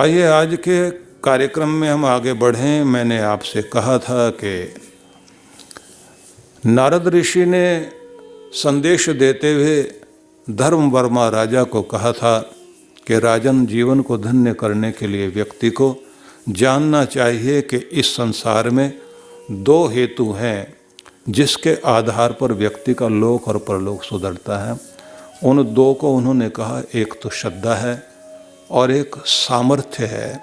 आइए आज के कार्यक्रम में हम आगे बढ़ें। मैंने आपसे कहा था कि नारद ऋषि ने संदेश देते हुए धर्मवर्मा राजा को कहा था कि राजन, जीवन को धन्य करने के लिए व्यक्ति को जानना चाहिए कि इस संसार में दो हेतु हैं जिसके आधार पर व्यक्ति का लोक और परलोक सुधरता है। उन दो को उन्होंने कहा, एक तो श्रद्धा है और एक सामर्थ्य है।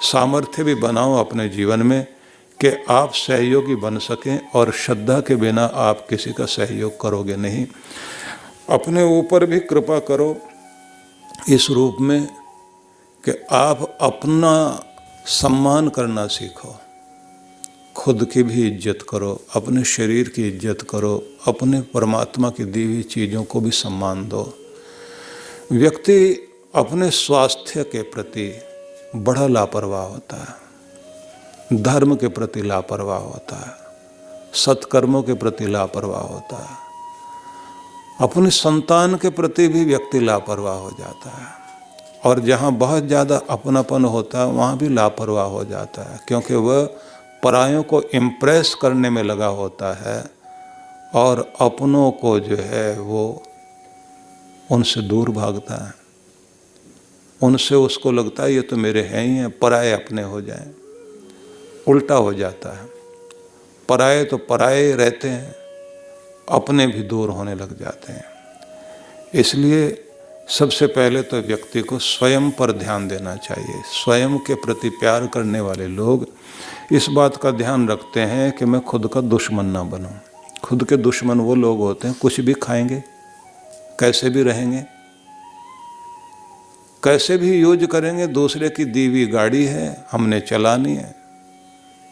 सामर्थ्य भी बनाओ अपने जीवन में कि आप सहयोगी बन सकें, और श्रद्धा के बिना आप किसी का सहयोग करोगे नहीं। अपने ऊपर भी कृपा करो इस रूप में कि आप अपना सम्मान करना सीखो, खुद की भी इज्जत करो, अपने शरीर की इज्जत करो, अपने परमात्मा की दी हुई चीज़ों को भी सम्मान दो। व्यक्ति अपने स्वास्थ्य के प्रति बड़ा लापरवाह होता है, धर्म के प्रति लापरवाह होता है, सत्कर्मों के प्रति लापरवाह होता है, अपनी संतान के प्रति भी व्यक्ति लापरवाह हो जाता है, और जहाँ बहुत ज़्यादा अपनापन होता है वहाँ भी लापरवाह हो जाता है, क्योंकि वह परायों को इम्प्रेस करने में लगा होता है और अपनों को जो है वो उनसे दूर भागता है। उनसे उसको लगता है ये तो मेरे हैं ही हैं, पराये अपने हो जाएं। उल्टा हो जाता है, पराये तो पराये रहते हैं, अपने भी दूर होने लग जाते हैं। इसलिए सबसे पहले तो व्यक्ति को स्वयं पर ध्यान देना चाहिए। स्वयं के प्रति प्यार करने वाले लोग इस बात का ध्यान रखते हैं कि मैं खुद का दुश्मन ना बनूं। खुद के दुश्मन वो लोग होते हैं, कुछ भी खाएंगे, कैसे भी रहेंगे, कैसे भी यूज करेंगे। दूसरे की दी हुई गाड़ी है, हमने चलानी है,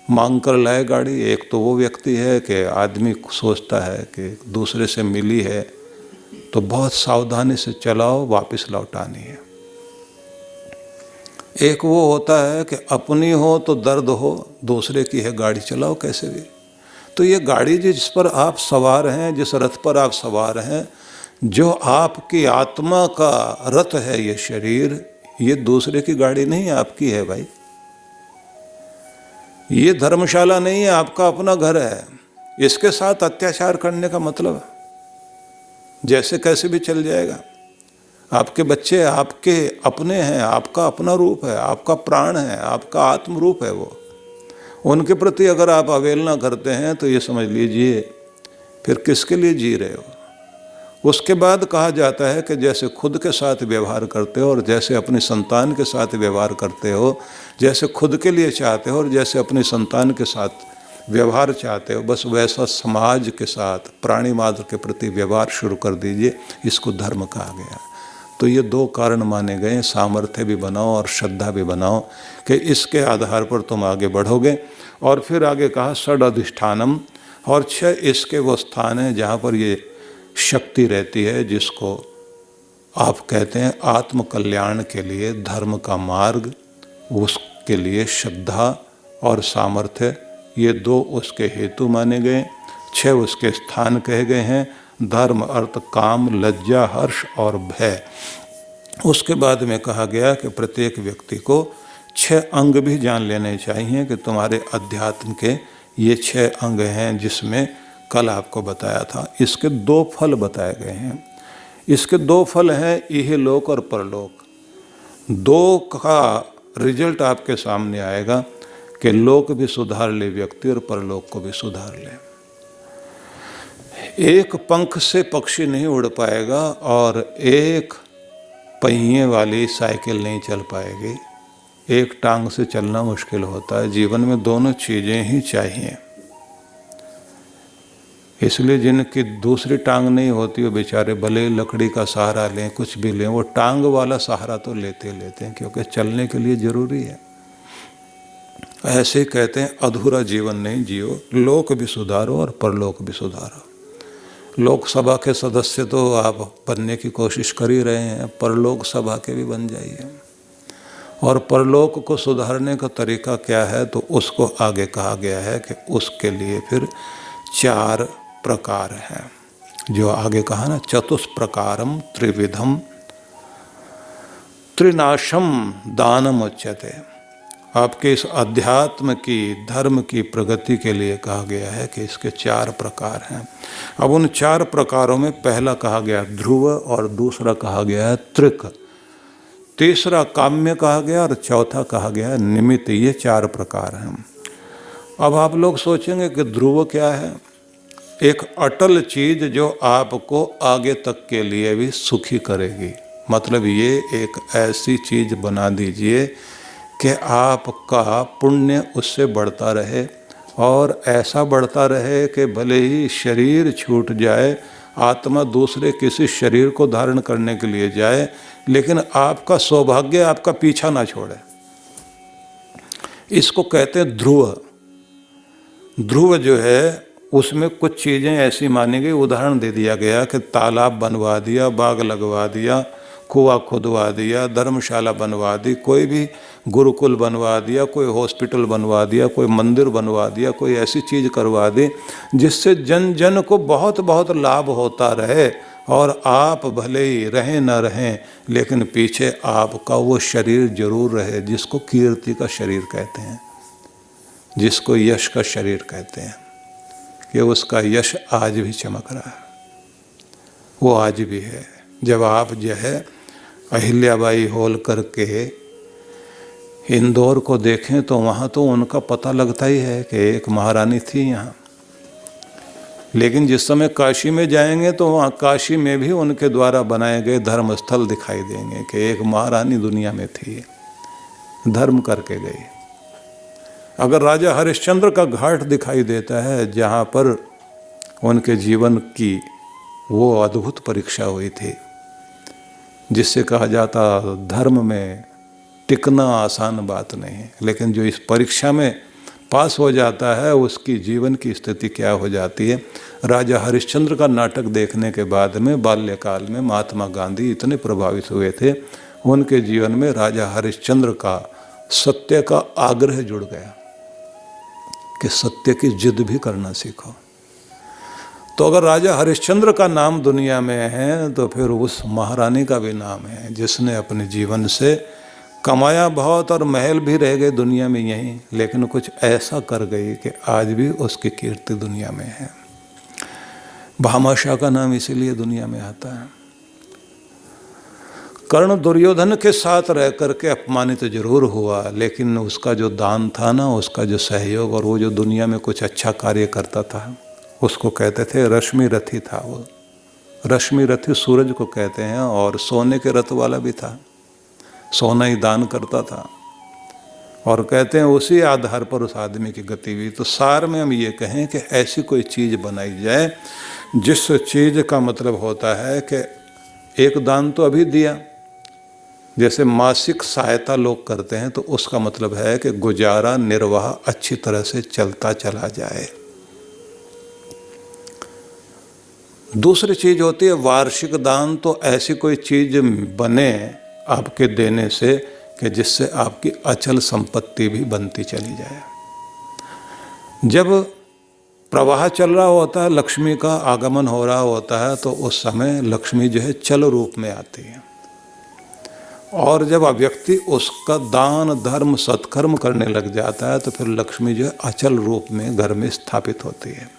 मांग कर लाए गाड़ी। एक तो वो व्यक्ति है कि आदमी सोचता है कि दूसरे से मिली है तो बहुत सावधानी से चलाओ, वापस लौटानी है। एक वो होता है कि अपनी हो तो दर्द हो, दूसरे की है गाड़ी चलाओ कैसे भी। तो ये गाड़ी जिस पर आप सवार हैं, जिस रथ पर आप सवार हैं, जो आपकी आत्मा का रथ है ये शरीर, ये दूसरे की गाड़ी नहीं, आपकी है भाई। ये धर्मशाला नहीं है, आपका अपना घर है। इसके साथ अत्याचार करने का मतलब जैसे कैसे भी चल जाएगा। आपके बच्चे आपके अपने हैं, आपका अपना रूप है, आपका प्राण है, आपका आत्म रूप है वो। उनके प्रति अगर आप अवहेलना करते हैं तो ये समझ लीजिए फिर किसके लिए जी रहे हो। उसके बाद कहा जाता है कि जैसे खुद के साथ व्यवहार करते हो और जैसे अपनी संतान के साथ व्यवहार करते हो, जैसे खुद के लिए चाहते हो और जैसे अपनी संतान के साथ व्यवहार चाहते हो, बस वैसा समाज के साथ, प्राणी मात्र के प्रति व्यवहार शुरू कर दीजिए। इसको धर्म कहा गया। तो ये दो कारण माने गए, सामर्थ्य भी बनाओ और श्रद्धा भी बनाओ, कि इसके आधार पर तुम आगे बढ़ोगे। और फिर आगे कहा षड अधिष्ठानम, और 6 इसके वो स्थान हैं जहाँ पर ये शक्ति रहती है, जिसको आप कहते हैं आत्म कल्याण के लिए धर्म का मार्ग, उसके लिए श्रद्धा और सामर्थ्य, ये 2 उसके हेतु माने गए। 6 उसके स्थान कहे गए हैं, धर्म, अर्थ, काम, लज्जा, हर्ष और भय। उसके बाद में कहा गया कि प्रत्येक व्यक्ति को 6 अंग भी जान लेने चाहिए कि तुम्हारे अध्यात्म के ये 6 अंग हैं, जिसमें कल आपको बताया था। इसके 2 फल बताए गए हैं। इसके 2 फल हैं, इहलोक और परलोक। 2 का रिजल्ट आपके सामने आएगा कि लोक भी सुधार ले व्यक्ति और परलोक को भी सुधार ले। एक पंख से पक्षी नहीं उड़ पाएगा और एक पहिए वाली साइकिल नहीं चल पाएगी। एक टांग से चलना मुश्किल होता है। जीवन में दोनों चीज़ें ही चाहिए। इसलिए जिनकी दूसरी टांग नहीं होती वो बेचारे भले लकड़ी का सहारा लें, कुछ भी लें, वो टांग वाला सहारा तो लेते हैं, क्योंकि चलने के लिए ज़रूरी है। ऐसे कहते हैं अधूरा जीवन नहीं जियो, लोक भी सुधारो और परलोक भी सुधारो। लोकसभा के सदस्य तो आप बनने की कोशिश कर ही रहे हैं, परलोक सभा के भी बन जाइए। और परलोक को सुधारने का तरीका क्या है, तो उसको आगे कहा गया है कि उसके लिए फिर 4 प्रकार हैं। जो आगे कहा ना, चतुष्प्रकारम त्रिविधम त्रिनाशम दानम उच्यते। आपके इस अध्यात्म की, धर्म की प्रगति के लिए कहा गया है कि इसके 4 प्रकार हैं। अब उन 4 प्रकारों में पहला कहा गया ध्रुव, और दूसरा कहा गया है त्रिक, तीसरा काम्य कहा गया, और चौथा कहा गया है निमित्त। ये 4 प्रकार हैं। अब आप लोग सोचेंगे कि ध्रुव क्या है? एक अटल चीज जो आपको आगे तक के लिए भी सुखी करेगी। मतलब ये एक ऐसी चीज बना दीजिए कि आपका पुण्य उससे बढ़ता रहे, और ऐसा बढ़ता रहे कि भले ही शरीर छूट जाए, आत्मा दूसरे किसी शरीर को धारण करने के लिए जाए, लेकिन आपका सौभाग्य आपका पीछा ना छोड़े। इसको कहते हैं ध्रुव। ध्रुव जो है उसमें कुछ चीज़ें ऐसी मानी गई, उदाहरण दे दिया गया कि तालाब बनवा दिया, बाग लगवा दिया, कुआं खुदवा दिया, धर्मशाला बनवा दी, कोई भी गुरुकुल बनवा दिया, कोई हॉस्पिटल बनवा दिया, कोई मंदिर बनवा दिया, कोई ऐसी चीज़ करवा दी जिससे जन जन को बहुत बहुत लाभ होता रहे, और आप भले ही रहें न रहें लेकिन पीछे आपका वो शरीर जरूर रहे, जिसको कीर्ति का शरीर कहते हैं, जिसको यश का शरीर कहते हैं, कि उसका यश आज भी चमक रहा है, वो आज भी है। जब आप जो है अहिल्याबाई होलकर के इंदौर को देखें तो वहाँ तो उनका पता लगता ही है कि एक महारानी थी यहाँ, लेकिन जिस समय काशी में जाएंगे तो वहाँ काशी में भी उनके द्वारा बनाए गए धर्मस्थल दिखाई देंगे कि एक महारानी दुनिया में थी, धर्म करके गई। अगर राजा हरिश्चंद्र का घाट दिखाई देता है जहाँ पर उनके जीवन की वो अद्भुत परीक्षा हुई थी, जिससे कहा जाता धर्म में टिकना आसान बात नहीं है, लेकिन जो इस परीक्षा में पास हो जाता है उसकी जीवन की स्थिति क्या हो जाती है। राजा हरिश्चंद्र का नाटक देखने के बाद में बाल्यकाल में महात्मा गांधी इतने प्रभावित हुए थे, उनके जीवन में राजा हरिश्चंद्र का सत्य का आग्रह जुड़ गया कि सत्य की जिद भी करना सीखो। तो अगर राजा हरिश्चंद्र का नाम दुनिया में है तो फिर उस महारानी का भी नाम है, जिसने अपने जीवन से कमाया बहुत और महल भी रह गए दुनिया में यहीं, लेकिन कुछ ऐसा कर गई कि आज भी उसकी कीर्ति दुनिया में है। भामाशाह का नाम इसीलिए दुनिया में आता है। कर्ण दुर्योधन के साथ रह करके अपमानित जरूर हुआ, लेकिन उसका जो दान था ना, उसका जो सहयोग, और वो जो दुनिया में कुछ अच्छा कार्य करता था, उसको कहते थे रश्मि रथी था। वो रश्मि रथी सूरज को कहते हैं, और सोने के रथ वाला भी था, सोना ही दान करता था, और कहते हैं उसी आधार पर उस आदमी की गति हुई। तो सार में हम ये कहें कि ऐसी कोई चीज़ बनाई जाए जिस चीज़ का मतलब होता है कि एक दान तो अभी दिया, जैसे मासिक सहायता लोग करते हैं, तो उसका मतलब है कि गुजारा निर्वाह अच्छी तरह से चलता चला जाए। दूसरी चीज होती है वार्षिक दान। तो ऐसी कोई चीज बने आपके देने से कि जिससे आपकी अचल संपत्ति भी बनती चली जाए। जब प्रवाह चल रहा होता है, लक्ष्मी का आगमन हो रहा होता है, तो उस समय लक्ष्मी जो है चल रूप में आती है, और जब व्यक्ति उसका दान धर्म सत्कर्म करने लग जाता है तो फिर लक्ष्मी जो है अचल रूप में घर में स्थापित होती है।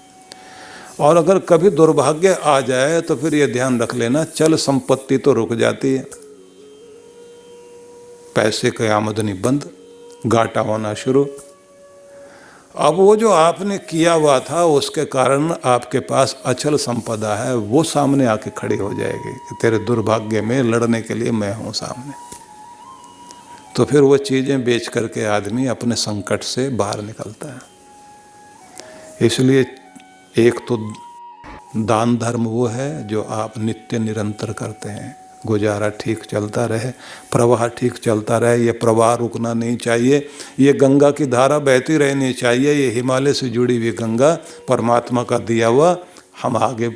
और अगर कभी दुर्भाग्य आ जाए तो फिर ये ध्यान रख लेना, चल संपत्ति तो रुक जाती है, पैसे की आमदनी बंद, घाटा होना शुरू। अब वो जो आपने किया हुआ था उसके कारण आपके पास अचल संपदा है, वो सामने आके खड़ी हो जाएगी कि तेरे दुर्भाग्य में लड़ने के लिए मैं हूँ सामने। तो फिर वो चीज़ें बेच करके आदमी अपने संकट से बाहर निकलता है। इसलिए एक तो दान धर्म वो है जो आप नित्य निरंतर करते हैं, गुजारा ठीक चलता रहे, प्रवाह ठीक चलता रहे। ये प्रवाह रुकना नहीं चाहिए, ये गंगा की धारा बहती रहनी चाहिए। ये हिमालय से जुड़ी हुई गंगा परमात्मा का दिया हुआ, हम आगे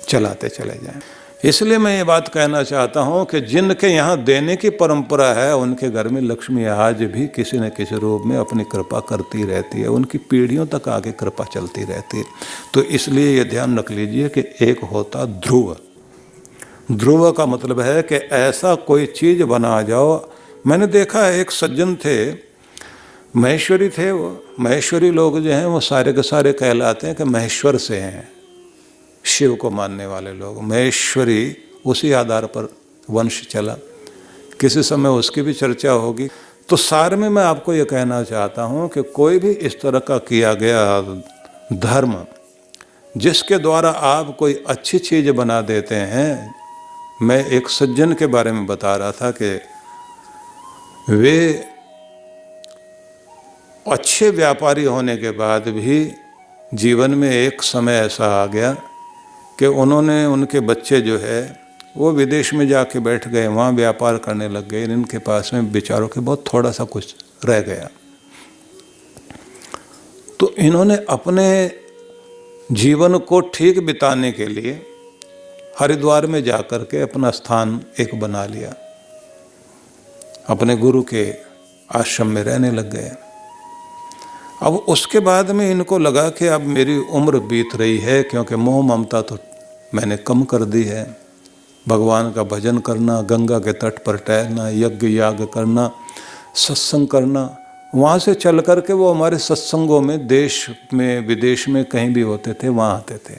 चलाते चले जाएं। इसलिए मैं ये बात कहना चाहता हूँ कि जिनके यहाँ देने की परंपरा है उनके घर में लक्ष्मी आज भी किसी न किसी रूप में अपनी कृपा करती रहती है, उनकी पीढ़ियों तक आगे कृपा चलती रहती है। तो इसलिए ये ध्यान रख लीजिए कि एक होता ध्रुव। ध्रुव का मतलब है कि ऐसा कोई चीज बना जाओ। मैंने देखा है, एक सज्जन थे, महेश्वरी थे। वो महेश्वरी लोग जो हैं वो सारे के सारे कहलाते हैं कि महेश्वर से हैं, शिव को मानने वाले लोग। महेश्वरी उसी आधार पर वंश चला, किसी समय उसकी भी चर्चा होगी। तो सार में मैं आपको ये कहना चाहता हूँ कि कोई भी इस तरह का किया गया धर्म जिसके द्वारा आप कोई अच्छी चीज़ बना देते हैं। मैं एक सज्जन के बारे में बता रहा था कि वे अच्छे व्यापारी होने के बाद भी जीवन में एक समय ऐसा आ गया कि उन्होंने, उनके बच्चे जो है वो विदेश में जाके बैठ गए, वहाँ व्यापार करने लग गए। इनके पास में बेचारों के बहुत थोड़ा सा कुछ रह गया। तो इन्होंने अपने जीवन को ठीक बिताने के लिए हरिद्वार में जाकर के अपना स्थान एक बना लिया, अपने गुरु के आश्रम में रहने लग गए। अब उसके बाद में इनको लगा कि अब मेरी उम्र बीत रही है, क्योंकि मोह ममता तो मैंने कम कर दी है। भगवान का भजन करना, गंगा के तट पर टहलना, यज्ञ याग करना, सत्संग करना, वहाँ से चल कर के वो हमारे सत्संगों में देश में विदेश में कहीं भी होते थे, वहाँ आते थे।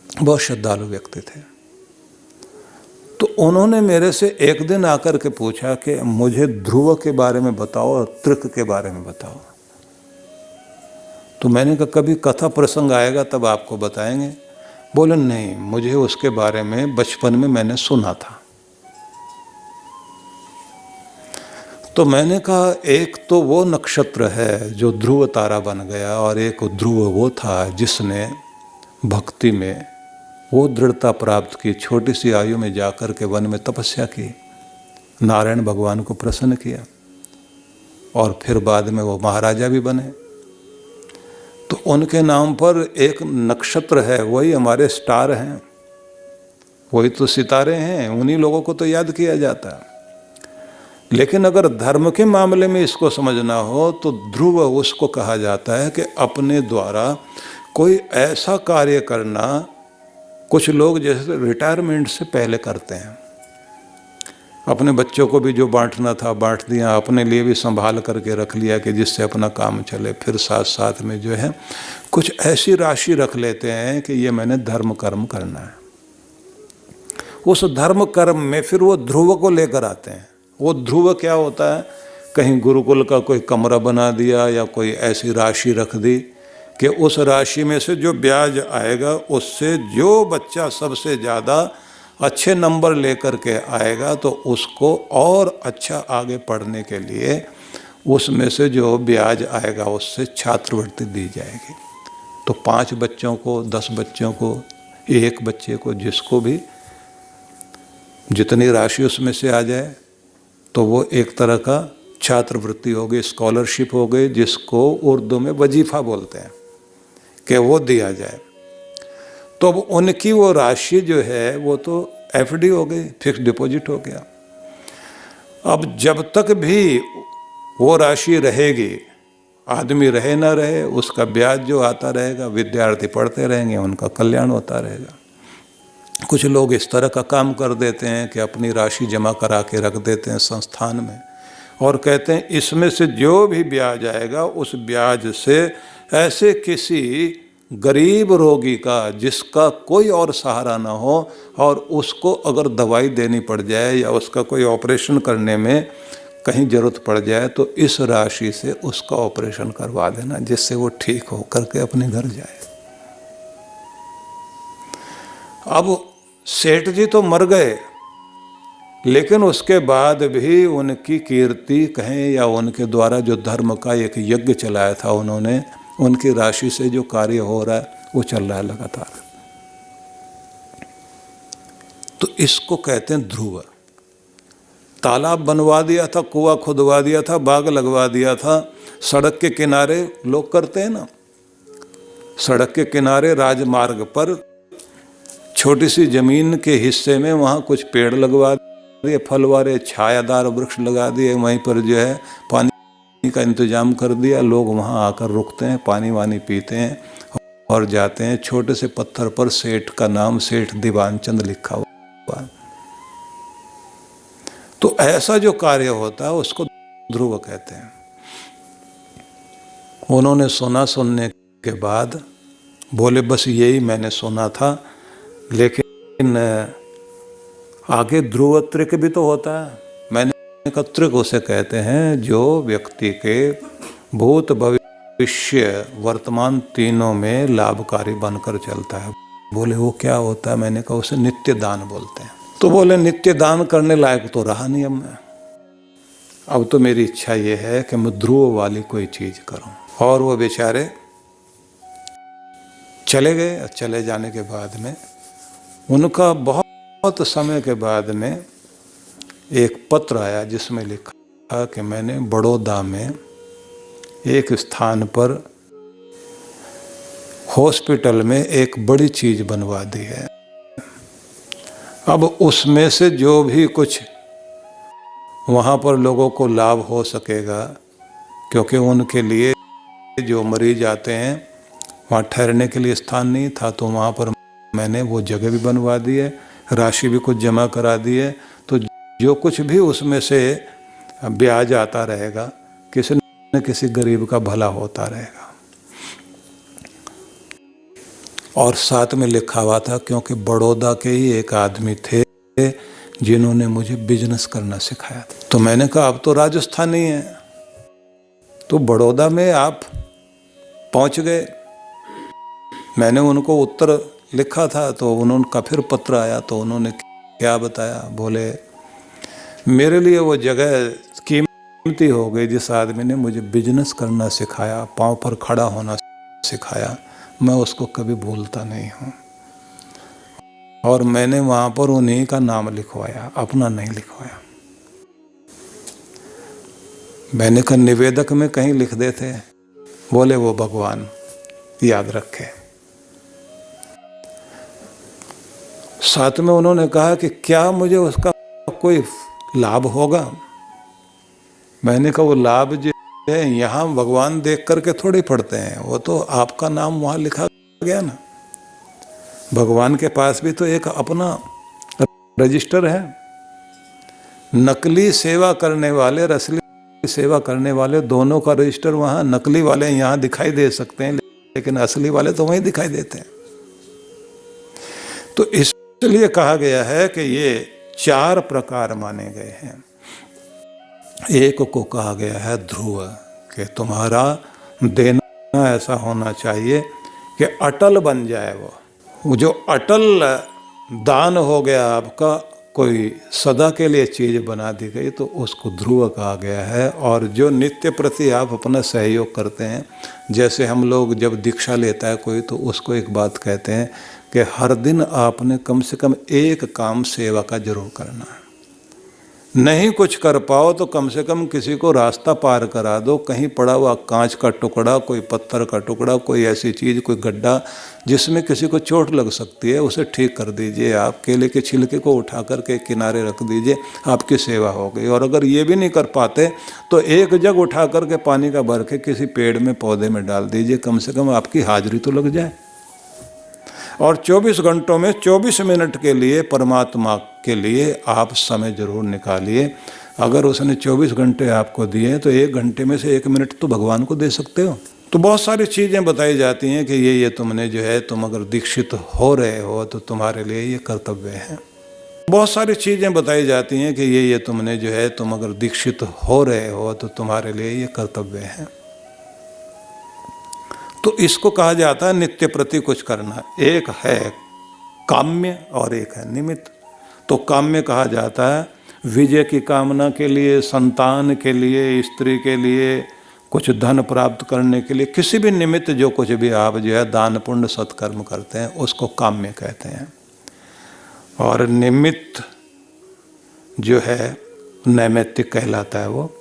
बहुत श्रद्धालु व्यक्ति थे। तो उन्होंने मेरे से एक दिन आकर के पूछा कि मुझे ध्रुव के बारे में बताओ और तृक के बारे में बताओ। तो मैंने कहा कभी कथा प्रसंग आएगा तब आपको बताएंगे। बोले नहीं, मुझे उसके बारे में बचपन में मैंने सुना था। तो मैंने कहा एक तो वो नक्षत्र है जो ध्रुव तारा बन गया, और एक ध्रुव वो था जिसने भक्ति में वो दृढ़ता प्राप्त की, छोटी सी आयु में जाकर के वन में तपस्या की, नारायण भगवान को प्रसन्न किया, और फिर बाद में वो महाराजा भी बने। तो उनके नाम पर एक नक्षत्र है, वही हमारे स्टार हैं, वही तो सितारे हैं, उन्हीं लोगों को तो याद किया जाता है। लेकिन अगर धर्म के मामले में इसको समझना हो तो ध्रुव उसको कहा जाता है कि अपने द्वारा कोई ऐसा कार्य करना, कुछ लोग जैसे रिटायरमेंट से पहले करते हैं। अपने बच्चों को भी जो बांटना था बांट दिया, अपने लिए भी संभाल करके रख लिया कि जिससे अपना काम चले। फिर साथ साथ में जो है कुछ ऐसी राशि रख लेते हैं कि ये मैंने धर्म कर्म करना है। उस धर्म कर्म में फिर वो ध्रुव को लेकर आते हैं। वो ध्रुव क्या होता है, कहीं गुरुकुल का कोई कमरा बना दिया या कोई ऐसी राशि रख दी कि उस राशि में से जो ब्याज आएगा उससे जो बच्चा सबसे ज़्यादा अच्छे नंबर लेकर के आएगा तो उसको और अच्छा आगे पढ़ने के लिए उसमें से जो ब्याज आएगा उससे छात्रवृत्ति दी जाएगी। तो 5 बच्चों को, 10 बच्चों को, 1 बच्चे को, जिसको भी जितनी राशि उसमें से आ जाए तो वो एक तरह का छात्रवृत्ति हो गई, स्कॉलरशिप हो गई, जिसको उर्दू में वजीफ़ा बोलते हैं, कि वो दिया जाए। तो अब उनकी वो राशि जो है वो तो एफडी हो गई, फिक्स डिपॉजिट हो गया। अब जब तक भी वो राशि रहेगी, आदमी रहे ना रहे, उसका ब्याज जो आता रहेगा, विद्यार्थी पढ़ते रहेंगे, उनका कल्याण होता रहेगा। कुछ लोग इस तरह का काम कर देते हैं कि अपनी राशि जमा करा के रख देते हैं संस्थान में, और कहते हैं इसमें से जो भी ब्याज आएगा उस ब्याज से ऐसे किसी गरीब रोगी का जिसका कोई और सहारा ना हो और उसको अगर दवाई देनी पड़ जाए या उसका कोई ऑपरेशन करने में कहीं ज़रूरत पड़ जाए तो इस राशि से उसका ऑपरेशन करवा देना, जिससे वो ठीक हो करके अपने घर जाए। अब सेठ जी तो मर गए, लेकिन उसके बाद भी उनकी कीर्ति कहें या उनके द्वारा जो धर्म का एक यज्ञ चलाया था उन्होंने, उनकी राशि से जो कार्य हो रहा है वो चल रहा है लगातार। तो इसको कहते हैं ध्रुव। तालाब बनवा दिया था, कुआं खुदवा दिया था, बाग लगवा दिया था। सड़क के किनारे लोग करते हैं ना, सड़क के किनारे राजमार्ग पर छोटी सी जमीन के हिस्से में वहाँ कुछ पेड़ लगवा दिए, फल वाले छायादार वृक्ष लगा दिए, वहीं पर जो है पानी का इंतजाम कर दिया। लोग वहाँ आकर रुकते हैं, पानी वानी पीते हैं और जाते हैं। छोटे से पत्थर पर सेठ का नाम सेठ दीवानचंद लिखा हुआ तो ऐसा जो कार्य होता है उसको ध्रुव कहते हैं। उन्होंने सुना, सुनने के बाद बोले बस यही मैंने सुना था, लेकिन आगे ध्रुव त्रिक भी तो होता है। मैंने कहा त्रिक उसे कहते हैं जो व्यक्ति के भूत भविष्य वर्तमान तीनों में लाभकारी बनकर चलता है। बोले वो क्या होता है? मैंने कहा उसे नित्य दान बोलते हैं। तो बोले नित्य दान करने लायक तो रहा नहीं अब मैं, अब तो मेरी इच्छा ये है कि मैं ध्रुव वाली कोई चीज करूं। और वो बेचारे चले गए। चले जाने के बाद में उनका बहुत समय के बाद में एक पत्र आया जिसमें लिखा कि मैंने बड़ौदा में एक स्थान पर हॉस्पिटल में एक बड़ी चीज बनवा दी है। अब उसमें से जो भी कुछ वहाँ पर लोगों को लाभ हो सकेगा, क्योंकि उनके लिए जो मरीज आते हैं वहाँ ठहरने के लिए स्थान नहीं था, तो वहाँ पर मैंने वो जगह भी बनवा दी है, राशि भी कुछ जमा करा दी है। तो जो कुछ भी उसमें से ब्याज आता रहेगा, किसी न किसी गरीब का भला होता रहेगा। और साथ में लिखा हुआ था, क्योंकि बड़ौदा के ही एक आदमी थे जिन्होंने मुझे बिजनेस करना सिखाया था। तो मैंने कहा अब तो राजस्थानी है, तो बड़ौदा में आप पहुंच गए। मैंने उनको उत्तर लिखा था, तो उनका फिर पत्र आया, तो उन्होंने क्या बताया? बोले मेरे लिए वो जगह कीमती हो गई जिस आदमी ने मुझे बिजनेस करना सिखाया, पांव पर खड़ा होना सिखाया, मैं उसको कभी भूलता नहीं हूँ। और मैंने वहाँ पर उन्हीं का नाम लिखवाया, अपना नहीं लिखवाया। मैंने कहा निवेदक में कहीं लिख देते। बोले वो भगवान याद रखे। साथ में उन्होंने कहा कि क्या मुझे उसका कोई लाभ होगा? मैंने कहा वो लाभ जो है यहाँ भगवान देख करके थोड़ी पढ़ते हैं, वो तो आपका नाम वहाँ लिखा गया ना। भगवान के पास भी तो एक अपना रजिस्टर है। नकली सेवा करने वाले और असली सेवा करने वाले दोनों का रजिस्टर वहाँ, नकली वाले यहाँ दिखाई दे सकते हैं लेकिन असली वाले तो वहीं दिखाई देते हैं। तो इसलिए कहा गया है कि ये 4 प्रकार माने गए हैं। एक को कहा गया है ध्रुव, कि तुम्हारा देना ऐसा होना चाहिए कि अटल बन जाए। वो जो अटल दान हो गया आपका, कोई सदा के लिए चीज बना दी गई, तो उसको ध्रुव कहा गया है। और जो नित्य प्रति आप अपना सहयोग करते हैं, जैसे हम लोग जब दीक्षा लेता है कोई, तो उसको एक बात कहते हैं कि हर दिन आपने कम से कम एक काम सेवा का जरूर करना है। नहीं कुछ कर पाओ तो कम से कम किसी को रास्ता पार करा दो। कहीं पड़ा हुआ कांच का टुकड़ा, कोई पत्थर का टुकड़ा, कोई ऐसी चीज़, कोई गड्ढा जिसमें किसी को चोट लग सकती है, उसे ठीक कर दीजिए। आप केले के छिलके को उठा करके किनारे रख दीजिए, आपकी सेवा हो गई। और अगर ये भी नहीं कर पाते तो एक जग उठा करके पानी का भर के किसी पेड़ में, पौधे में डाल दीजिए, कम से कम आपकी हाजिरी तो लग जाए। और 24 घंटों में 24 मिनट के लिए परमात्मा के लिए आप समय जरूर निकालिए। अगर उसने 24 घंटे आपको दिए तो 1 घंटे में से 1 मिनट तो भगवान को दे सकते हो। तो बहुत सारी चीज़ें बताई जाती हैं कि ये तुमने जो है, तुम अगर दीक्षित हो रहे हो तो तुम्हारे लिए ये कर्तव्य है। बहुत सारी चीज़ें बताई जाती हैं कि ये तुमने जो है, तुम अगर दीक्षित हो रहे हो तो तुम्हारे लिए ये कर्तव्य है। तो इसको कहा जाता है नित्य प्रति कुछ करना। एक है काम्य और एक है निमित्त। तो काम्य कहा जाता है विजय की कामना के लिए, संतान के लिए, स्त्री के लिए, कुछ धन प्राप्त करने के लिए, किसी भी निमित्त जो कुछ भी आप जो है दान पुण्य सत्कर्म करते हैं, उसको काम्य कहते हैं। और निमित्त जो है नैमित्तिक कहलाता है। वो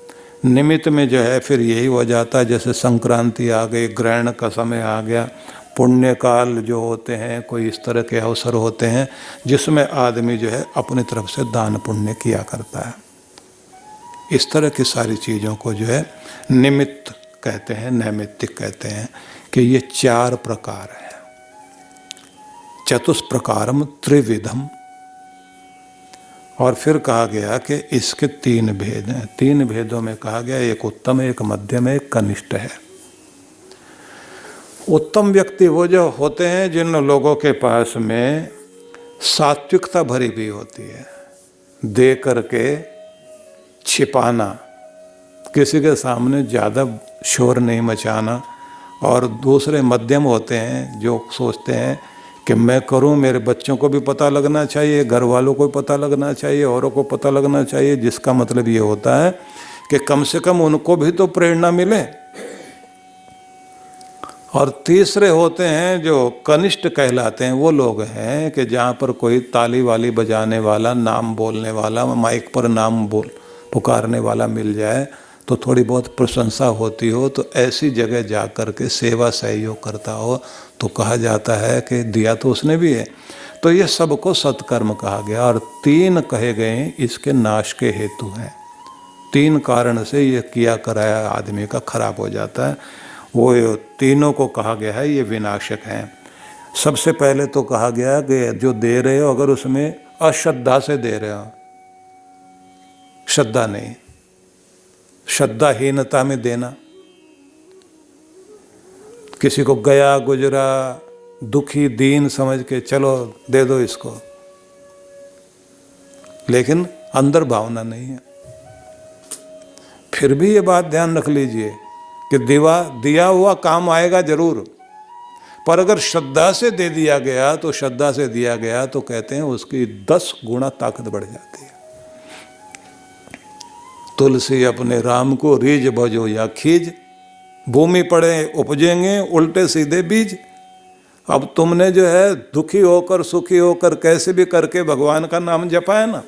निमित्त में जो है फिर यही हो जाता है, जैसे संक्रांति आ गई, ग्रहण का समय आ गया, पुण्य काल जो होते हैं, कोई इस तरह के अवसर होते हैं जिसमें आदमी जो है अपनी तरफ से दान पुण्य किया करता है। इस तरह की सारी चीज़ों को जो है निमित्त कहते हैं, नैमित्तिक कहते हैं। कि ये 4 प्रकार हैं। चतुष्प्रकारम त्रिविधम और फिर कहा गया कि इसके 3 भेद हैं। 3 भेदों में कहा गया एक उत्तम है, एक मध्यम है, एक कनिष्ठ है। उत्तम व्यक्ति वो जो होते हैं जिन लोगों के पास में सात्विकता भरी भी होती है, दे करके छिपाना, किसी के सामने ज़्यादा शोर नहीं मचाना। और दूसरे मध्यम होते हैं जो सोचते हैं कि मैं करूं, मेरे बच्चों को भी पता लगना चाहिए, घर वालों को पता लगना चाहिए, औरों को पता लगना चाहिए, जिसका मतलब ये होता है कि कम से कम उनको भी तो प्रेरणा मिले। और तीसरे होते हैं जो कनिष्ठ कहलाते हैं, वो लोग हैं कि जहाँ पर कोई ताली वाली बजाने वाला, नाम बोलने वाला, माइक पर नाम पुकारने वाला मिल जाए तो थोड़ी बहुत प्रशंसा होती हो, तो ऐसी जगह जा कर के सेवा सहयोग करता हो तो कहा जाता है कि दिया तो उसने भी है। तो ये सबको सत्कर्म कहा गया। और 3 कहे गए इसके नाश के हेतु हैं। 3 कारण से ये किया कराया आदमी का खराब हो जाता है। वो तीनों को कहा गया है ये विनाशक हैं। सबसे पहले तो कहा गया कि जो दे रहे हो अगर उसमें अश्रद्धा से दे रहे हो, श्रद्धा नहीं, श्रद्धाहीनता में देना, किसी को गया गुजरा दुखी दीन समझ के चलो दे दो इसको, लेकिन अंदर भावना नहीं है। फिर भी ये बात ध्यान रख लीजिए कि दिया हुआ काम आएगा जरूर, पर अगर श्रद्धा से दे दिया गया तो श्रद्धा से दिया गया तो कहते हैं उसकी 10 गुना ताकत बढ़ जाती है। तुलसी अपने राम को रीझ भजो या खीज, भूमि पड़े उपजेंगे उल्टे सीधे बीज। अब तुमने जो है दुखी होकर सुखी होकर कैसे भी करके भगवान का नाम जपा है ना,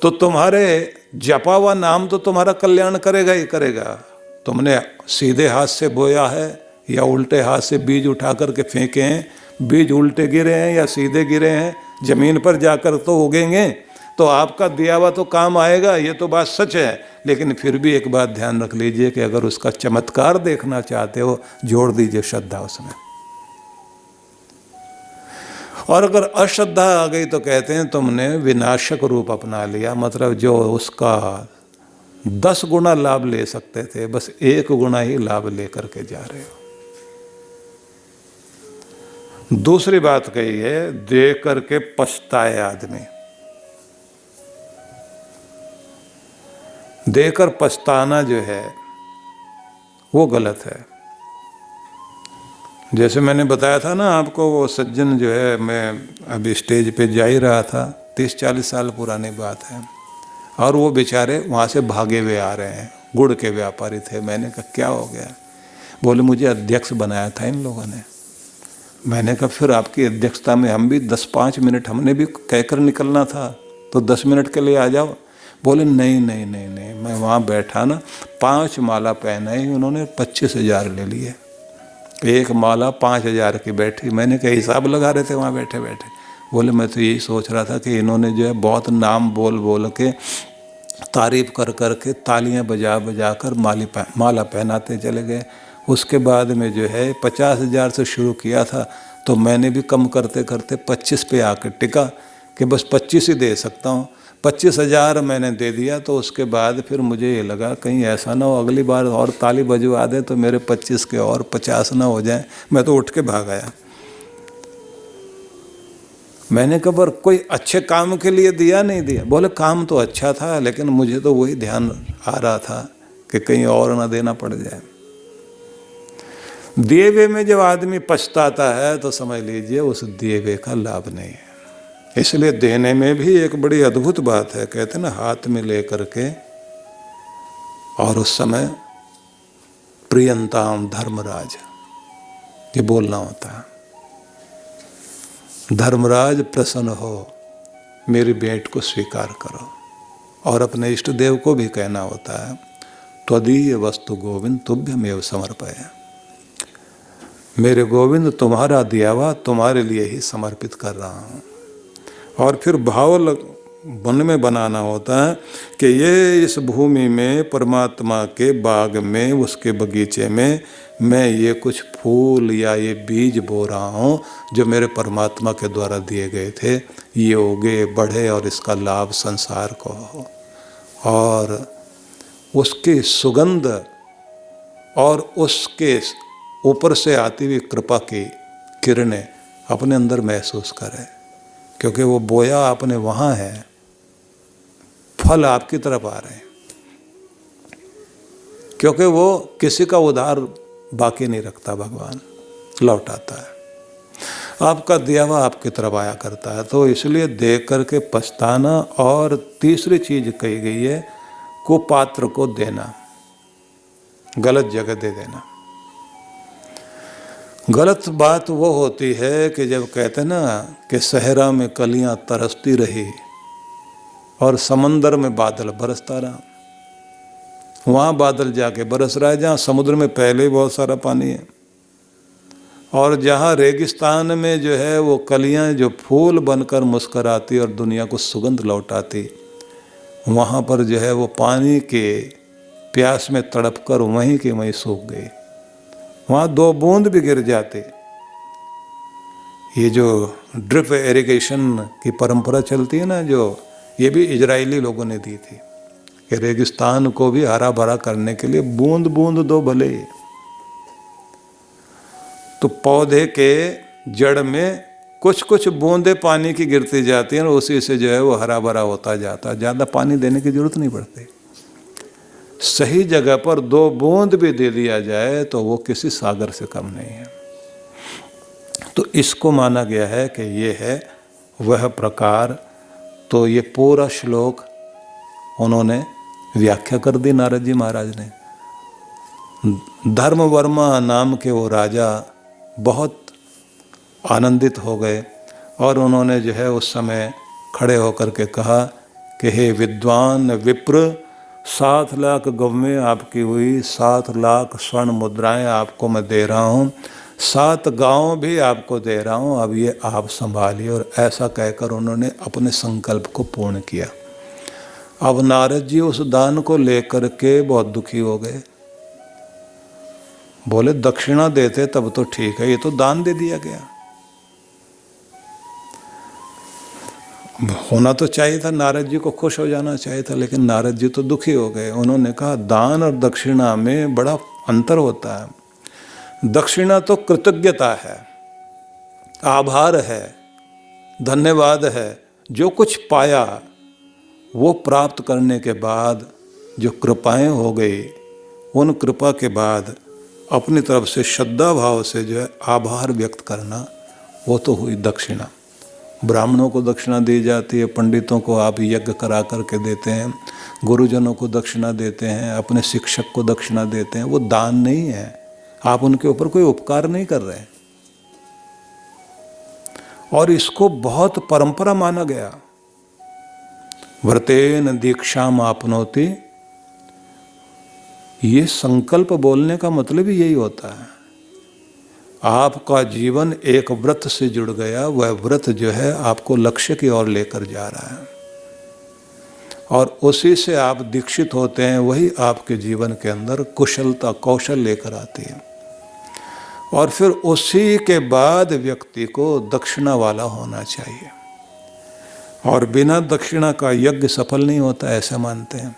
तो तुम्हारे जपा हुआ नाम तो तुम्हारा कल्याण करेगा ही करेगा। तुमने सीधे हाथ से बोया है या उल्टे हाथ से बीज उठा करके फेंके हैं, बीज उल्टे गिरे हैं या सीधे गिरे हैं, जमीन पर जाकर तो उगेंगे, तो आपका दिया हुआ तो काम आएगा, ये तो बात सच है। लेकिन फिर भी एक बात ध्यान रख लीजिए कि अगर उसका चमत्कार देखना चाहते हो जोड़ दीजिए श्रद्धा उसमें। और अगर अश्रद्धा आ गई तो कहते हैं तुमने विनाशक रूप अपना लिया, मतलब जो उसका 10 गुना लाभ ले सकते थे बस 1 गुना ही लाभ लेकर के जा रहे हो। दूसरी बात कही है दे करके पछताए आदमी, देकर पछताना जो है वो गलत है। जैसे मैंने बताया था ना आपको, वो सज्जन जो है, मैं अभी स्टेज पे जा ही रहा था, 30-40 साल पुरानी बात है, और वो बेचारे वहाँ से भागे हुए आ रहे हैं, गुड़ के व्यापारी थे। मैंने कहा क्या हो गया? बोले मुझे अध्यक्ष बनाया था इन लोगों ने। मैंने कहा फिर आपकी अध्यक्षता में हम भी 10-5 मिनट हमने भी कहकर निकलना था, तो 10 मिनट के लिए आ जाओ। बोले नहीं नहीं नहीं नहीं, मैं वहाँ बैठा ना, 5 माला पहनाई उन्होंने, 25,000 ले लिए। 1 माला 5,000 की बैठी। मैंने कहा हिसाब लगा रहे थे वहाँ बैठे बैठे। बोले मैं तो यही सोच रहा था कि इन्होंने जो है बहुत नाम बोल बोल के तारीफ कर कर के तालियां बजा बजा कर माला पहनाते चले गए। उसके बाद में जो है 50,000 से शुरू किया था, तो मैंने भी कम करते करते 25 पे आकर टिका कि बस 25 ही दे सकता हूँ। 25,000 मैंने दे दिया। तो उसके बाद फिर मुझे ये लगा कहीं ऐसा ना हो अगली बार और ताली बजवा दे तो मेरे 25 के और 50 ना हो जाए। मैं तो उठ के भाग आया। मैंने कहा पर कोई अच्छे काम के लिए दिया नहीं दिया? बोले काम तो अच्छा था, लेकिन मुझे तो वही ध्यान आ रहा था कि कहीं और ना देना पड़ जाए। दिए हुए में जब आदमी पछताता है तो समझ लीजिए उस दिए हुए का लाभ नहीं है। इसलिए देने में भी एक बड़ी अद्भुत बात है। कहते ना हाथ में लेकर के, और उस समय प्रियंताम धर्मराज ये बोलना होता है, धर्मराज प्रसन्न हो, मेरी भेंट को स्वीकार करो। और अपने इष्ट देव को भी कहना होता है त्वदीय वस्तु गोविंद तुभ्यमेव समर्पय, मेरे गोविंद तुम्हारा दिया हुआ तुम्हारे लिए ही समर्पित कर रहा हूँ। और फिर मन में बनाना होता है कि ये इस भूमि में परमात्मा के बाग में, उसके बगीचे में मैं ये कुछ फूल या ये बीज बो रहा हूँ जो मेरे परमात्मा के द्वारा दिए गए थे, ये उगे बढ़े और इसका लाभ संसार को हो, और उसकी सुगंध और उसके ऊपर से आती हुई कृपा की किरणें अपने अंदर महसूस करें, क्योंकि वो बोया आपने वहाँ है, फल आपकी तरफ आ रहे हैं, क्योंकि वो किसी का उधार बाकी नहीं रखता, भगवान लौटाता है, आपका दिया हुआ आपकी तरफ आया करता है। तो इसलिए देख करके पछताना। और तीसरी चीज कही गई है, कुपात्र को देना, गलत जगह दे देना। गलत बात वो होती है कि जब कहते हैं ना कि सहरा में कलियां तरसती रही और समंदर में बादल बरसता रहा, वहाँ बादल जाके बरस रहा है जहाँ समुद्र में पहले ही बहुत सारा पानी है, और जहाँ रेगिस्तान में जो है वो कलियां जो फूल बनकर मुस्कराती और दुनिया को सुगंध लौटाती, वहाँ पर जो है वो पानी के प्यास में तड़प कर वहीं के वहीं सूख गई, वहाँ 2 बूंद भी गिर जाते। ये जो ड्रिप इरिगेशन की परंपरा चलती है ना, जो ये भी इजरायली लोगों ने दी थी कि रेगिस्तान को भी हरा भरा करने के लिए बूंद बूंद दो भले। तो पौधे के जड़ में कुछ कुछ बूंदे पानी की गिरती जाती हैं और उसी से जो है वो हरा भरा होता जाता है, ज़्यादा पानी देने की जरूरत नहीं पड़ती। सही जगह पर 2 बूंद भी दे दिया जाए तो वो किसी सागर से कम नहीं है। तो इसको माना गया है कि ये है वह प्रकार। तो ये पूरा श्लोक उन्होंने व्याख्या कर दी नारद जी महाराज ने। धर्मवर्मा नाम के वो राजा बहुत आनंदित हो गए और उन्होंने जो है उस समय खड़े होकर के कहा कि हे विद्वान विप्र, 7 लाख गवें आपकी हुई, 7 लाख स्वर्ण मुद्राएं आपको मैं दे रहा हूँ, 7 गांव भी आपको दे रहा हूँ, अब ये आप संभालिए। और ऐसा कहकर उन्होंने अपने संकल्प को पूर्ण किया। अब नारद जी उस दान को लेकर के बहुत दुखी हो गए, बोले दक्षिणा देते तब तो ठीक है, ये तो दान दे दिया गया। होना तो चाहिए था, नारद जी को खुश हो जाना चाहिए था, लेकिन नारद जी तो दुखी हो गए। उन्होंने कहा दान और दक्षिणा में बड़ा अंतर होता है। दक्षिणा तो कृतज्ञता है, आभार है, धन्यवाद है। जो कुछ पाया वो प्राप्त करने के बाद जो कृपाएं हो गई, उन कृपा के बाद अपनी तरफ से श्रद्धा भाव से जो है आभार व्यक्त करना, वो तो हुई दक्षिणा। ब्राह्मणों को दक्षिणा दी जाती है, पंडितों को आप यज्ञ करा करके देते हैं, गुरुजनों को दक्षिणा देते हैं, अपने शिक्षक को दक्षिणा देते हैं। वो दान नहीं है, आप उनके ऊपर कोई उपकार नहीं कर रहे। और इसको बहुत परंपरा माना गया। व्रतेन दीक्षाम आपनोति, ये संकल्प बोलने का मतलब ही यही होता है। आपका जीवन एक व्रत से जुड़ गया, वह व्रत जो है आपको लक्ष्य की ओर लेकर जा रहा है और उसी से आप दीक्षित होते हैं, वही आपके जीवन के अंदर कुशलता कौशल लेकर आती है। और फिर उसी के बाद व्यक्ति को दक्षिणा वाला होना चाहिए, और बिना दक्षिणा का यज्ञ सफल नहीं होता, ऐसा मानते हैं।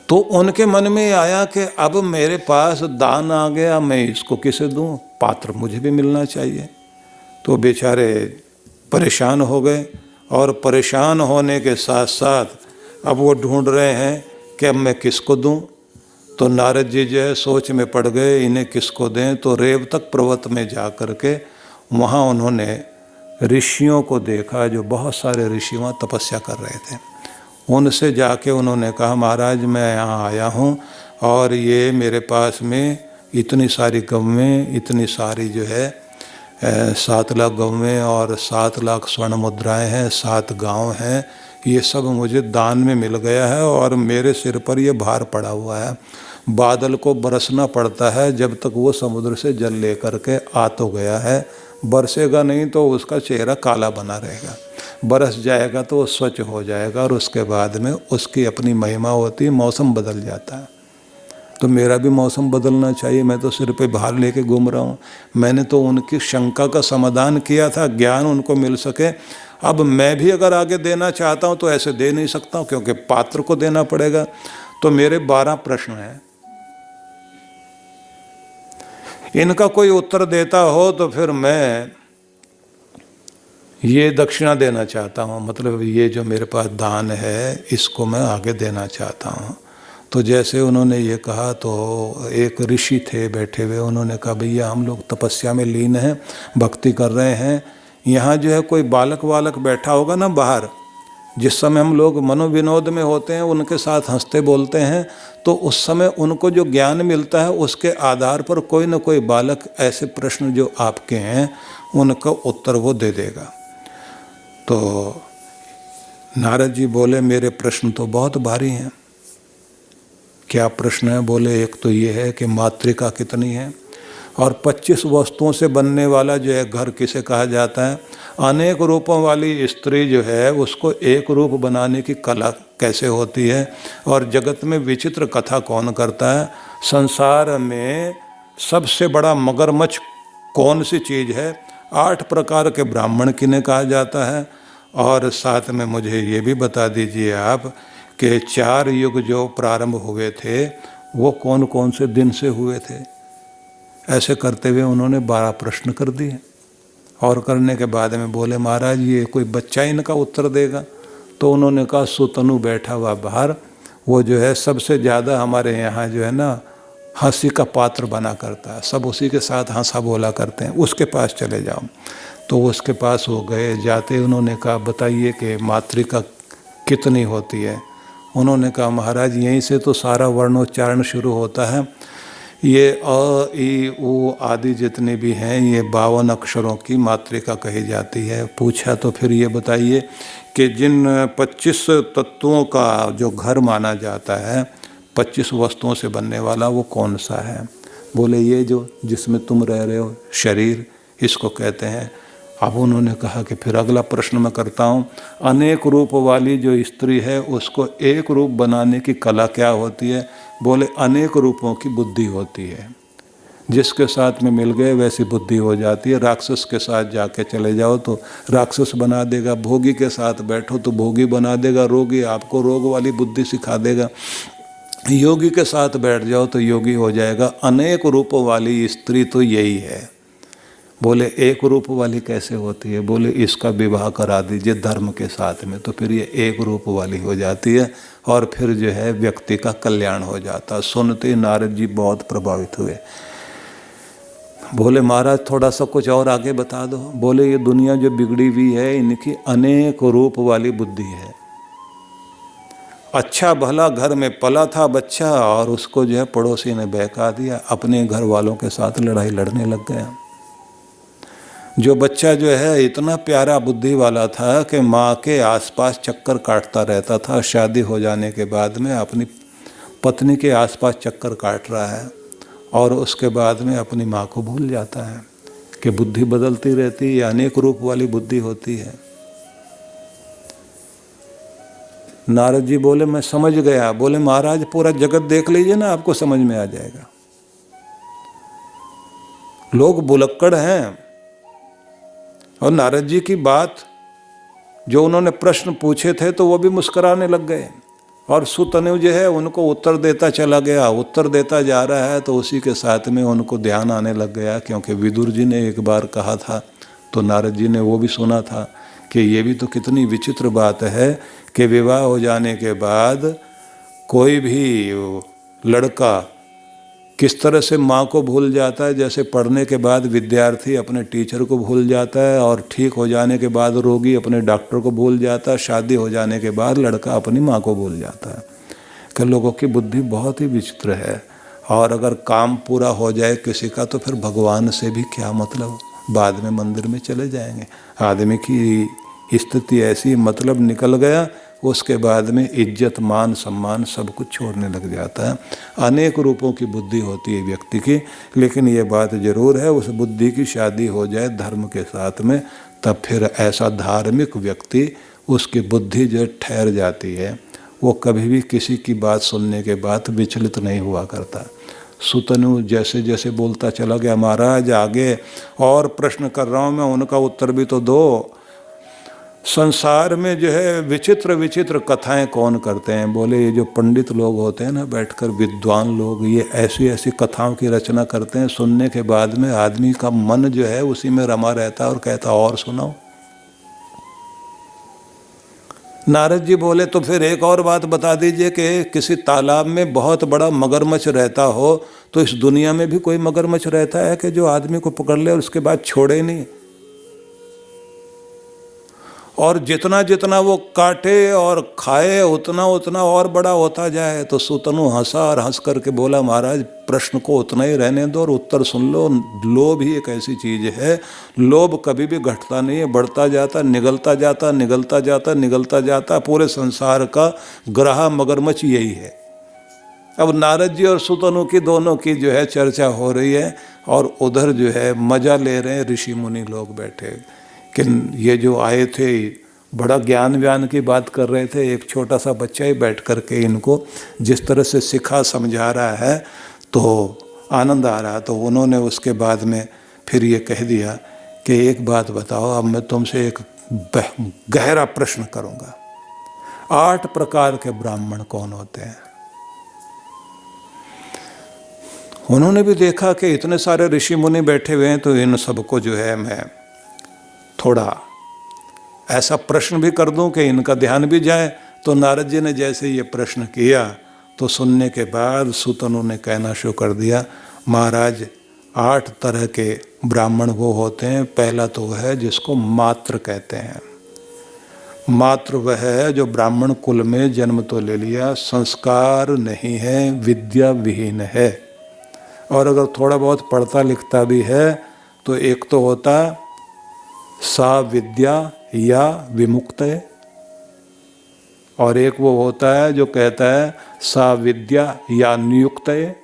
तो उनके मन में आया कि अब मेरे पास दान आ गया, मैं इसको किसे दूं, पात्र मुझे भी मिलना चाहिए। तो बेचारे परेशान हो गए, और परेशान होने के साथ साथ अब वो ढूंढ रहे हैं कि अब मैं किसको दूं। तो नारद जी जो है सोच में पड़ गए, इन्हें किसको दें। तो रेवतक पर्वत में जा कर के वहाँ उन्होंने ऋषियों को देखा, जो बहुत सारे ऋषि वहाँ तपस्या कर रहे थे। उनसे जाके उन्होंने कहा महाराज मैं यहाँ आया हूँ और ये मेरे पास में इतनी सारी गवें, इतनी सारी जो है 7 लाख गवें और 7 लाख स्वर्ण मुद्राएं हैं, 7 गांव हैं, ये सब मुझे दान में मिल गया है और मेरे सिर पर ये भार पड़ा हुआ है। बादल को बरसना पड़ता है जब तक वो समुद्र से जल लेकर के आ तो गया है, बरसेगा नहीं तो उसका चेहरा काला बना रहेगा। बरस जाएगा तो वो स्वच्छ हो जाएगा और उसके बाद में उसकी अपनी महिमा होती है, मौसम बदल जाता है। तो मेरा भी मौसम बदलना चाहिए, मैं तो सिर पे भार लेके घूम रहा हूँ। मैंने तो उनकी शंका का समाधान किया था, ज्ञान उनको मिल सके। अब मैं भी अगर आगे देना चाहता हूँ तो ऐसे दे नहीं सकता हूँ, क्योंकि पात्र को देना पड़ेगा। तो मेरे 12 प्रश्न हैं, इनका कोई उत्तर देता हो तो फिर मैं ये दक्षिणा देना चाहता हूँ, मतलब ये जो मेरे पास दान है इसको मैं आगे देना चाहता हूँ। तो जैसे उन्होंने ये कहा तो एक ऋषि थे बैठे हुए, उन्होंने कहा भैया हम लोग तपस्या में लीन हैं, भक्ति कर रहे हैं, यहाँ जो है कोई बालक वालक बैठा होगा ना बाहर, जिस समय हम लोग मनोविनोद में होते हैं उनके साथ हंसते बोलते हैं, तो उस समय उनको जो ज्ञान मिलता है उसके आधार पर कोई ना कोई बालक ऐसे प्रश्न जो आपके हैं उनका उत्तर वो दे देगा। तो नारद जी बोले मेरे प्रश्न तो बहुत भारी हैं। क्या प्रश्न है? बोले एक तो ये है कि मातृका कितनी है, और 25 वस्तुओं से बनने वाला जो है घर किसे कहा जाता है, अनेक रूपों वाली स्त्री जो है उसको एक रूप बनाने की कला कैसे होती है, और जगत में विचित्र कथा कौन करता है, संसार में सबसे बड़ा मगरमच्छ कौन सी चीज़ है, 8 प्रकार के ब्राह्मण किन्हें कहा जाता है, और साथ में मुझे ये भी बता दीजिए आप कि 4 युग जो प्रारंभ हुए थे वो कौन कौन से दिन से हुए थे। ऐसे करते हुए उन्होंने 12 प्रश्न कर दिए, और करने के बाद में बोले महाराज ये कोई बच्चा इनका उत्तर देगा। तो उन्होंने कहा सुतनु बैठा हुआ बाहर, वो जो है सबसे ज़्यादा हमारे यहाँ जो है ना हंसी का पात्र बना करता है, सब उसी के साथ हंसा बोला करते हैं, उसके पास चले जाओ। तो उसके पास हो गए, जाते उन्होंने कहा बताइए कि मातृका कितनी होती है। उन्होंने कहा महाराज यहीं से तो सारा वर्णोच्चारण शुरू होता है, ये अ ई उ आदि जितने भी हैं ये 52 अक्षरों की मातृका कही जाती है। पूछा तो फिर ये बताइए कि जिन 25 तत्वों का जो घर माना जाता है, 25 वस्तुओं से बनने वाला, वो कौन सा है? बोले ये जो जिसमें तुम रह रहे हो शरीर, इसको कहते हैं। अब उन्होंने कहा कि फिर अगला प्रश्न मैं करता हूँ, अनेक रूप वाली जो स्त्री है उसको एक रूप बनाने की कला क्या होती है? बोले अनेक रूपों की बुद्धि होती है, जिसके साथ में मिल गए वैसी बुद्धि हो जाती है। राक्षस के साथ जाके चले जाओ तो राक्षस बना देगा, भोगी के साथ बैठो तो भोगी बना देगा, रोगी आपको रोग वाली बुद्धि सिखा देगा, योगी के साथ बैठ जाओ तो योगी हो जाएगा। अनेक रूपों वाली स्त्री तो यही है। बोले एक रूप वाली कैसे होती है? बोले इसका विवाह करा दीजिए धर्म के साथ में, तो फिर ये एक रूप वाली हो जाती है, और फिर जो है व्यक्ति का कल्याण हो जाता है। सुनते नारद जी बहुत प्रभावित हुए। बोले महाराज थोड़ा सा कुछ और आगे बता दो। बोले ये दुनिया जो बिगड़ी हुई है इनकी अनेक रूप वाली बुद्धि है। अच्छा भला घर में पला था बच्चा और उसको जो है पड़ोसी ने बहका दिया, अपने घर वालों के साथ लड़ाई लड़ने लग गया। जो बच्चा जो है इतना प्यारा बुद्धि वाला था कि माँ के आसपास चक्कर काटता रहता था, शादी हो जाने के बाद में अपनी पत्नी के आसपास चक्कर काट रहा है, और उसके बाद में अपनी माँ को भूल जाता है कि बुद्धि बदलती रहती है, अनेक रूप वाली बुद्धि होती है। नारद जी बोले मैं समझ गया। बोले महाराज पूरा जगत देख लीजिए ना, आपको समझ में आ जाएगा। लोग बुलक्कड़ हैं, और नारद जी की बात जो उन्होंने प्रश्न पूछे थे तो वो भी मुस्कुराने लग गए, और सुतनु जो है उनको उत्तर देता चला गया, उत्तर देता जा रहा है, तो उसी के साथ में उनको ध्यान आने लग गया, क्योंकि विदुर जी ने एक बार कहा था तो नारद जी ने वो भी सुना था कि ये भी तो कितनी विचित्र बात है कि विवाह हो जाने के बाद कोई भी लड़का किस तरह से माँ को भूल जाता है, जैसे पढ़ने के बाद विद्यार्थी अपने टीचर को भूल जाता है, और ठीक हो जाने के बाद रोगी अपने डॉक्टर को भूल जाता है, शादी हो जाने के बाद लड़का अपनी माँ को भूल जाता है। कि लोगों की बुद्धि बहुत ही विचित्र है, और अगर काम पूरा हो जाए किसी का तो फिर भगवान से भी क्या मतलब, बाद में मंदिर में चले जाएंगे। आदमी की स्थिति ऐसी, मतलब निकल गया, उसके बाद में इज्जत मान सम्मान सब कुछ छोड़ने लग जाता है। अनेक रूपों की बुद्धि होती है व्यक्ति की, लेकिन ये बात जरूर है उस बुद्धि की शादी हो जाए धर्म के साथ में तब फिर ऐसा धार्मिक व्यक्ति, उसकी बुद्धि जो ठहर जाती है, वो कभी भी किसी की बात सुनने के बाद विचलित नहीं हुआ करता। सुतनु जैसे जैसे बोलता चला गया, महाराज आगे और प्रश्न कर रहा हूँ मैं, उनका उत्तर भी तो दो। संसार में जो है विचित्र विचित्र कथाएं कौन करते हैं? बोले ये जो पंडित लोग होते हैं ना, बैठकर विद्वान लोग, ये ऐसी ऐसी कथाओं की रचना करते हैं, सुनने के बाद में आदमी का मन जो है उसी में रमा रहता है और कहता और सुनाओ। नारद जी बोले तो फिर एक और बात बता दीजिए कि किसी तालाब में बहुत बड़ा मगरमच्छ रहता हो, तो इस दुनिया में भी कोई मगरमच्छ रहता है कि जो आदमी को पकड़ ले और उसके बाद छोड़े नहीं? और जितना जितना वो काटे और खाए उतना उतना और बड़ा होता जाए। तो सुतनु हंसा और हंस करके बोला, महाराज प्रश्न को उतना ही रहने दो और उत्तर सुन लो। लोभ ही एक ऐसी चीज है, लोभ कभी भी घटता नहीं है, बढ़ता जाता, निगलता जाता, निगलता जाता, निगलता जाता। पूरे संसार का ग्रह मगरमच्छ यही है। अब नारद जी और सुतनु की दोनों की जो है चर्चा हो रही है और उधर जो है मजा ले रहे हैं ऋषि मुनि लोग बैठे। कि ये जो आए थे बड़ा ज्ञान व्यान की बात कर रहे थे, एक छोटा सा बच्चा ही बैठ करके इनको जिस तरह से सिखा समझा रहा है तो आनंद आ रहा। तो उन्होंने उसके बाद में फिर ये कह दिया कि एक बात बताओ, अब मैं तुमसे एक गहरा प्रश्न करूँगा। 8 प्रकार के ब्राह्मण कौन होते हैं? उन्होंने भी देखा कि इतने सारे ऋषि मुनि बैठे हुए हैं, तो इन सबको जो है मैं थोड़ा ऐसा प्रश्न भी कर दूं कि इनका ध्यान भी जाए। तो नारद जी ने जैसे ये प्रश्न किया तो सुनने के बाद सुतनु ने कहना शुरू कर दिया, महाराज 8 तरह के ब्राह्मण वो होते हैं। पहला तो वह है जिसको मात्र कहते हैं। मात्र वह है जो ब्राह्मण कुल में जन्म तो ले लिया, संस्कार नहीं है, विद्या विहीन है, और अगर थोड़ा बहुत पढ़ता लिखता भी है तो एक तो होता सा विद्या या विमुक्त है, और एक वो होता है जो कहता है सा विद्या या नियुक्त है।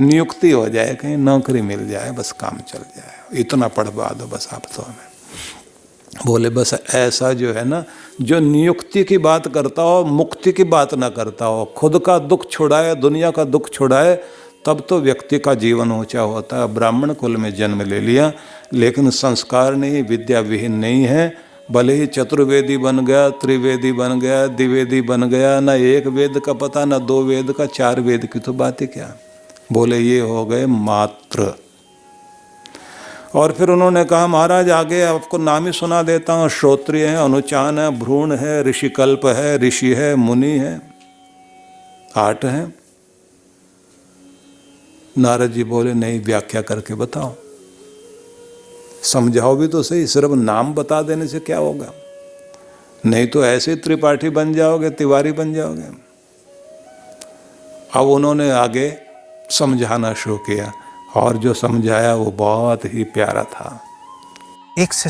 नियुक्ति हो जाए, कहीं नौकरी मिल जाए, बस काम चल जाए, इतना पढ़वा दो बस आप तो हमें। बोले बस ऐसा जो है ना, जो नियुक्ति की बात करता हो, मुक्ति की बात ना करता हो, खुद का दुख छुड़ाए, दुनिया का दुख छुड़ाए, तब तो व्यक्ति का जीवन ऊंचा होता है। ब्राह्मण कुल में जन्म ले लिया लेकिन संस्कार नहीं, विद्या विहीन नहीं है, भले ही चतुर्वेदी बन गया, त्रिवेदी बन गया, द्विवेदी बन गया, ना एक वेद का पता, ना 2 वेद का, 4 वेद की तो बात ही क्या। बोले ये हो गए मात्र। और फिर उन्होंने कहा, महाराज आगे आपको नाम ही सुना देता हूँ, श्रोत्रिय है, अनुचान है, भ्रूण है, ऋषिकल्प है, ऋषि है, मुनि है, 8 हैं। नारद जी बोले नहीं, व्याख्या करके बताओ, समझाओ भी तो सही, सिर्फ नाम बता देने से क्या होगा? नहीं तो ऐसे त्रिपाठी बन जाओगे, तिवारी बन जाओगे। अब उन्होंने आगे समझाना शुरू किया और जो समझाया वो बहुत ही प्यारा था। एक से